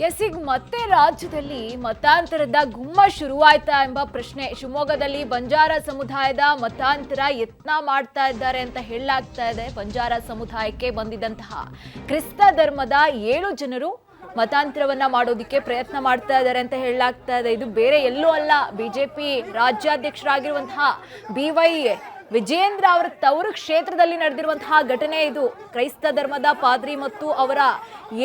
S, ಈಗ ಮತ್ತೆ ರಾಜ್ಯದಲ್ಲಿ ಮತಾಂತರದ ಗುಮ್ಮ ಶುರುವಾಯ್ತಾ ಎಂಬ ಪ್ರಶ್ನೆ. ಶಿವಮೊಗ್ಗದಲ್ಲಿ ಬಂಜಾರ ಸಮುದಾಯದ ಮತಾಂತರ ಯತ್ನ ಮಾಡ್ತಾ ಇದ್ದಾರೆ ಅಂತ ಹೇಳಲಾಗ್ತಾ ಇದೆ. ಬಂಜಾರ ಸಮುದಾಯಕ್ಕೆ ಬಂದಿದ್ದಂತಹ ಕ್ರಿಸ್ತ ಧರ್ಮದ 7 ಜನರು ಮತಾಂತರವನ್ನ ಮಾಡೋದಕ್ಕೆ ಪ್ರಯತ್ನ ಮಾಡ್ತಾ ಇದ್ದಾರೆ ಅಂತ ಹೇಳಲಾಗ್ತಾ ಇದೆ. ಇದು ಬೇರೆ ಎಲ್ಲೂ ಅಲ್ಲ, ಬಿಜೆಪಿ ರಾಜ್ಯಾಧ್ಯಕ್ಷರಾಗಿರುವಂತಹ BY ವಿಜೇಂದ್ರ ಅವರ ತವರು ಕ್ಷೇತ್ರದಲ್ಲಿ ನಡೆದಿರುವಂತಹ ಘಟನೆ ಇದು. ಕ್ರೈಸ್ತ ಧರ್ಮದ ಪಾದ್ರಿ ಮತ್ತು ಅವರ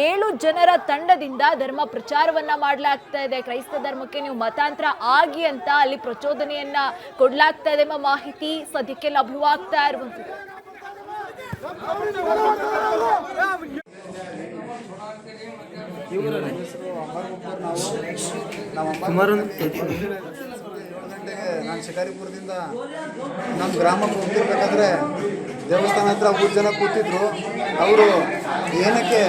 7 ಜನರ ತಂಡದಿಂದ ಧರ್ಮ ಪ್ರಚಾರವನ್ನ ಮಾಡಲಾಗ್ತಾ ಇದೆ. ಕ್ರೈಸ್ತ ಧರ್ಮಕ್ಕೆ ನೀವು ಮತಾಂತರ ಆಗಿ ಅಂತ ಅಲ್ಲಿ ಪ್ರಚೋದನೆಯನ್ನ ಕೊಡ್ಲಾಗ್ತಾ ಇದೆ ಎಂಬ ಮಾಹಿತಿ ಸದ್ಯಕ್ಕೆ ಲಭ್ಯವಾಗ್ತಾ ಇರುವಂಥದ್ದು. ನಾನು ಶಿಕಾರಿಪುರದಿಂದ ನಮ್ಮ ಗ್ರಾಮಕ್ಕೆ ಹೋಗ್ತಿರ್ಬೇಕಾದ್ರೆ ದೇವಸ್ಥಾನ ಹತ್ರ 3 ಜನ ಕೂತಿದ್ರು. ಅವರು ಏನಕ್ಕೆ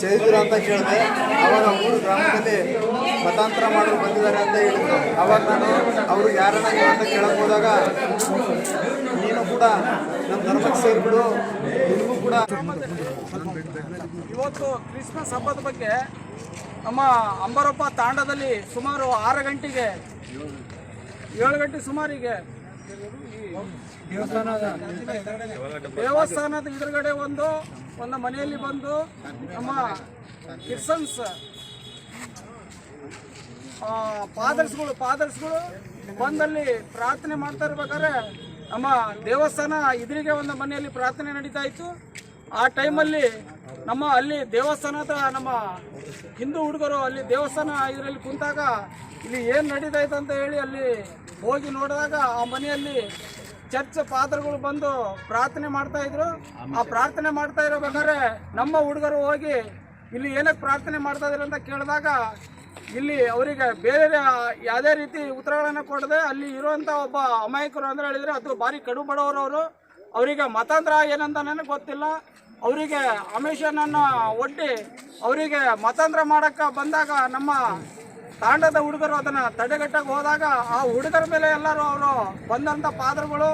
ಸೇರಿದ್ರು ಅಂತ ಕೇಳಿದೆ. ಆವಾಗ ಅವರು ಗ್ರಾಮದಲ್ಲಿ ಮತಾಂತರ ಮಾಡಲು ಬಂದಿದ್ದಾರೆ ಅಂತ ಹೇಳಿದ್ರು. ಆವಾಗ ನಾನು ಅವರು ಯಾರನ್ನ ನೀವು ಅಂತ ಕೇಳಕ್ಕೆ ಹೋದಾಗ, ನೀನು ಕೂಡ ನಮ್ಮ ಧರ್ಮಕ್ಕೆ ಸೇರಿಬಿಡು, ನಿಮಗೂ ಕೂಡ. ಇವತ್ತು ಕ್ರಿಸ್ಮಸ್ ಹಬ್ಬದ ಬಗ್ಗೆ ನಮ್ಮ ಅಂಬರಪ್ಪ ತಾಂಡದಲ್ಲಿ ಸುಮಾರು 6 ಗಂಟೆಗೆ 7 ಗಂಟೆ ಸುಮಾರಿಗೆ ದೇವಸ್ಥಾನದ ಎದುರುಗಡೆ ಒಂದು ಮನೆಯಲ್ಲಿ ಬಂದು ನಮ್ಮ ಕ್ರಿಶ್ಚಿಯನ್ಸ್ ಫಾದರ್ಸ್ಗಳು ಬಂದಲ್ಲಿ ಪ್ರಾರ್ಥನೆ ಮಾಡ್ತಾ ಇರ್ಬೇಕಾದ್ರೆ ನಮ್ಮ ದೇವಸ್ಥಾನ ಎದುರಿಗೆ ಒಂದು ಮನೆಯಲ್ಲಿ ಪ್ರಾರ್ಥನೆ ನಡೀತಾ ಇತ್ತು. ಆ ಟೈಮಲ್ಲಿ ನಮ್ಮ ಅಲ್ಲಿ ದೇವಸ್ಥಾನದ ನಮ್ಮ ಹಿಂದೂ ಹುಡುಗರು ಅಲ್ಲಿ ದೇವಸ್ಥಾನ ಇದರಲ್ಲಿ ಕುಂತಾಗ ಇಲ್ಲಿ ಏನು ನಡೀತಾ ಇತ್ತು ಅಂತ ಹೇಳಿ ಅಲ್ಲಿ ಹೋಗಿ ನೋಡಿದಾಗ ಆ ಮನೆಯಲ್ಲಿ ಚರ್ಚ್ ಫಾದರ್ಗಳು ಬಂದು ಪ್ರಾರ್ಥನೆ ಮಾಡ್ತಾ ಇದ್ರು. ಆ ಪ್ರಾರ್ಥನೆ ಮಾಡ್ತಾ ಇರಬೇಕಾದ್ರೆ ನಮ್ಮ ಹುಡುಗರು ಹೋಗಿ ಇಲ್ಲಿ ಏನಕ್ಕೆ ಪ್ರಾರ್ಥನೆ ಮಾಡ್ತಾ ಇದ್ರು ಅಂತ ಕೇಳಿದಾಗ ಇಲ್ಲಿ ಅವರಿಗೆ ಬೇರೆ ಯಾವುದೇ ರೀತಿ ಉತ್ತರಗಳನ್ನು ಕೊಡದೆ ಅಲ್ಲಿ ಇರುವಂಥ ಒಬ್ಬ ಅಮಾಯಕರು ಅಂದರೆ ಹೇಳಿದರೆ ಅದು ಭಾರಿ ಕಡು ಬಡವರವರು. ಅವರಿಗೆ ಮತಾಂತರ ಏನಂತ ನನಗೆ ಗೊತ್ತಿಲ್ಲ. ಅವರಿಗೆ ಆಮಿಷನನ್ನು ಒಡ್ಡಿ ಅವರಿಗೆ ಮತಾಂತರ ಮಾಡೋಕ್ಕೆ ಬಂದಾಗ ನಮ್ಮ ತಾಂಡದ ಹುಡುಗರು ಅದನ್ನು ತಡೆಗಟ್ಟಕ್ಕೆ ಹೋದಾಗ ಆ ಹುಡುಗರ ಮೇಲೆ ಎಲ್ಲರೂ ಅವರು ಬಂದಂಥ ಪಾದರುಗಳು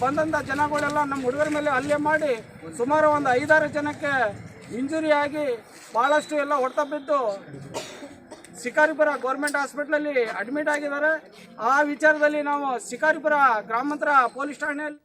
ಬಂದಂಥ ಜನಗಳೆಲ್ಲ ನಮ್ಮ ಹುಡುಗರ ಮೇಲೆ ಹಲ್ಲೆ ಮಾಡಿ ಸುಮಾರು ಒಂದು 5-6 ಜನಕ್ಕೆ ಇಂಜುರಿ ಆಗಿ ಭಾಳಷ್ಟು ಎಲ್ಲ ಹೊಡೆತ ಬಿದ್ದು ಶಿಕಾರಿಪುರ ಗೌರ್ಮೆಂಟ್ ಹಾಸ್ಪಿಟ್ಲಲ್ಲಿ ಅಡ್ಮಿಟ್ ಆಗಿದ್ದಾರೆ. ಆ ವಿಚಾರದಲ್ಲಿ ನಾವು ಶಿಕಾರಿಪುರ ಗ್ರಾಮಾಂತರ ಪೊಲೀಸ್ ಠಾಣೆಯಲ್ಲಿ